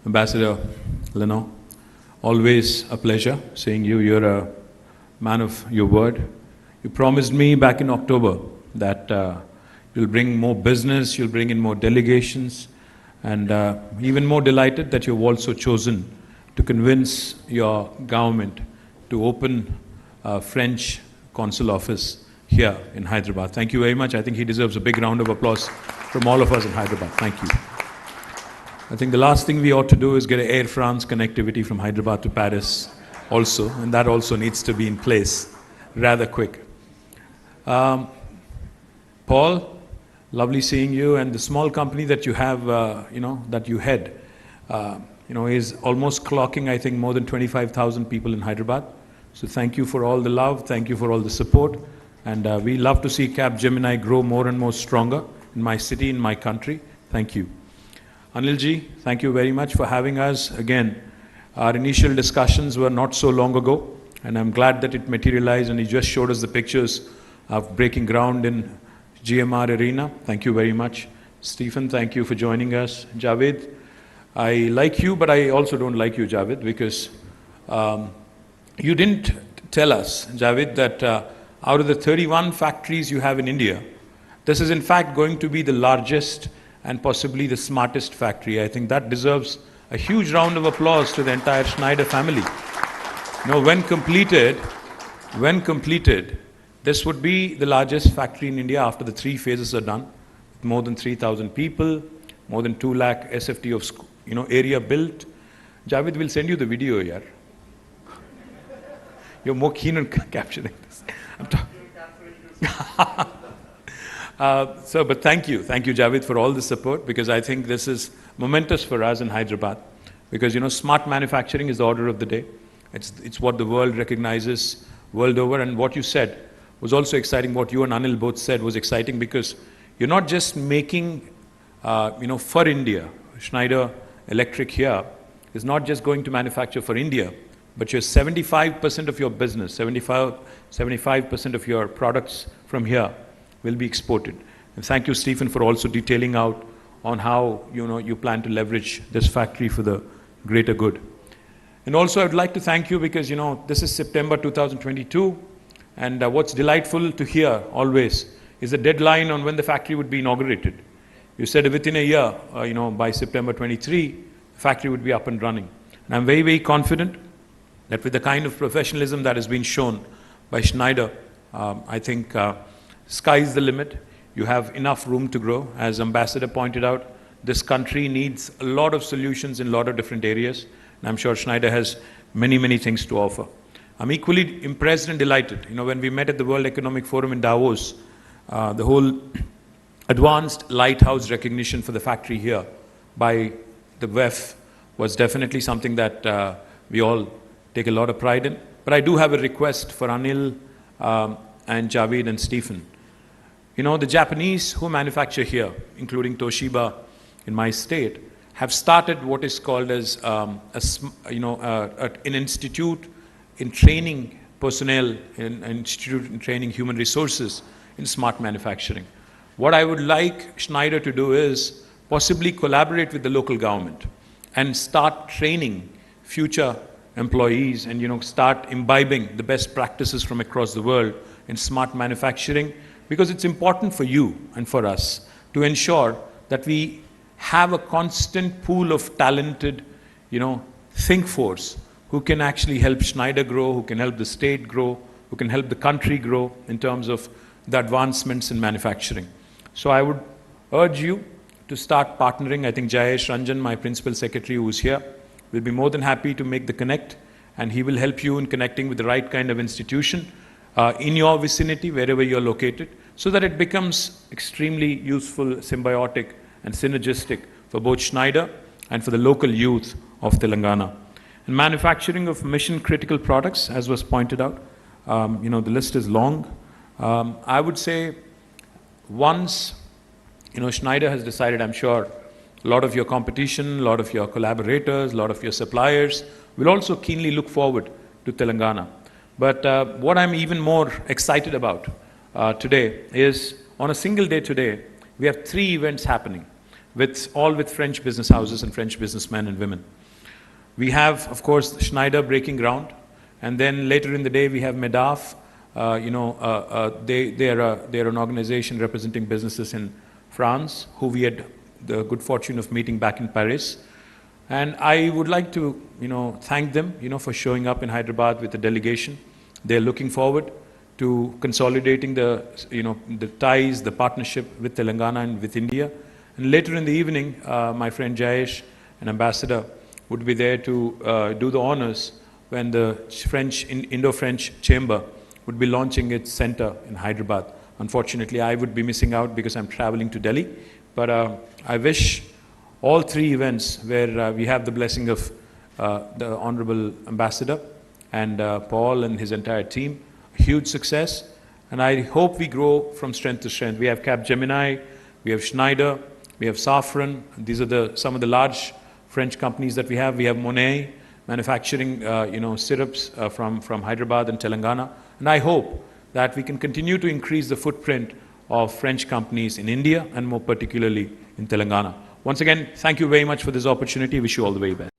Ambassador Leno, always a pleasure seeing you. You're a man of your word. You promised me back in October that you'll bring more business, you'll bring in more delegations, and even more delighted that you've also chosen to convince your government to open a French consul office here in Hyderabad. Thank you very much. I think he deserves a big round of applause from all of us in Hyderabad. Thank you. I think the last thing we ought to do is get an Air France connectivity from Hyderabad to Paris also, and that also needs to be in place rather quick. Paul, lovely seeing you, and the small company that you have, that you head, is almost clocking, I think, more than 25,000 people in Hyderabad. So thank you for all the love, thank you for all the support, and we love to see Capgemini grow more and more stronger in my city, in my country. Thank you. Anilji, thank you very much for having us. Again, our initial discussions were not so long ago, and I'm glad that it materialized, and he just showed us the pictures of breaking ground in GMR Arena. Thank you very much. Stephen, thank you for joining us. Javed, I like you, but I also don't like you, Javed, because you didn't tell us, Javed, that out of the 31 factories you have in India, this is in fact going to be the largest and possibly the smartest factory. I think that deserves a huge round of applause to the entire Schneider family. When completed, this would be the largest factory in India after the 3 phases are done. More than 3,000 people, more than 2 lakh SFT of area built. Javed will send you the video here. You're more keen on capturing this. But thank you, Javed, for all the support, because I think this is momentous for us in Hyderabad. Because smart manufacturing is the order of the day. It's what the world recognizes world over, and what you said was also exciting. What you and Anil both said was exciting, because you're not just making, for India. Schneider Electric here is not just going to manufacture for India, but you're 75% of your business, 75% of your products from here will be exported. And thank you, Stephen, for also detailing out on how you plan to leverage this factory for the greater good. And also, I would like to thank you because this is September 2022, and what's delightful to hear always is the deadline on when the factory would be inaugurated. You said within a year, by September 23, the factory would be up and running. And I'm very, very confident that with the kind of professionalism that has been shown by Schneider, I think sky's the limit. You have enough room to grow. As Ambassador pointed out, this country needs a lot of solutions in a lot of different areas. And I'm sure Schneider has many, many things to offer. I'm equally impressed and delighted. When we met at the World Economic Forum in Davos, the whole advanced lighthouse recognition for the factory here by the WEF was definitely something that we all take a lot of pride in. But I do have a request for Anil and Javed and Stephen. The Japanese who manufacture here, including Toshiba in my state, have started what is called as an institute in training personnel, an institute in training human resources in smart manufacturing. What I would like Schneider to do is possibly collaborate with the local government and start training future employees and start imbibing the best practices from across the world in smart manufacturing, because it's important for you and for us to ensure that we have a constant pool of talented, think force who can actually help Schneider grow, who can help the state grow, who can help the country grow in terms of the advancements in manufacturing. So I would urge you to start partnering. I think Jayesh Ranjan, my principal secretary who's here, will be more than happy to make the connect, and he will help you in connecting with the right kind of institution in your vicinity, wherever you're located, so that it becomes extremely useful, symbiotic, and synergistic for both Schneider and for the local youth of Telangana. And manufacturing of mission-critical products, as was pointed out, the list is long. I would say once, Schneider has decided, I'm sure, a lot of your competition, a lot of your collaborators, a lot of your suppliers will also keenly look forward to Telangana. But what I'm even more excited about today is, on a single day today, we have 3 events happening. with French business houses and French businessmen and women. We have, of course, Schneider breaking ground, and then later in the day we have Medaf. They're an organization representing businesses in France, who we had the good fortune of meeting back in Paris. And I would like to, thank them, for showing up in Hyderabad with a delegation. They're looking forward to consolidating the ties, the partnership with Telangana and with India. And later in the evening, my friend Jayesh, an ambassador, would be there to do the honors when the Indo-French Chamber would be launching its center in Hyderabad. Unfortunately, I would be missing out because I'm traveling to Delhi. But I wish all three events where we have the blessing of the Honorable Ambassador and Paul and his entire team, huge success. And I hope we grow from strength to strength. We have Capgemini, we have Schneider, we have Safran. These are some of the large French companies that we have. We have Monet manufacturing, syrups from Hyderabad and Telangana. And I hope that we can continue to increase the footprint of French companies in India and more particularly in Telangana. Once again, thank you very much for this opportunity. Wish you all the very best.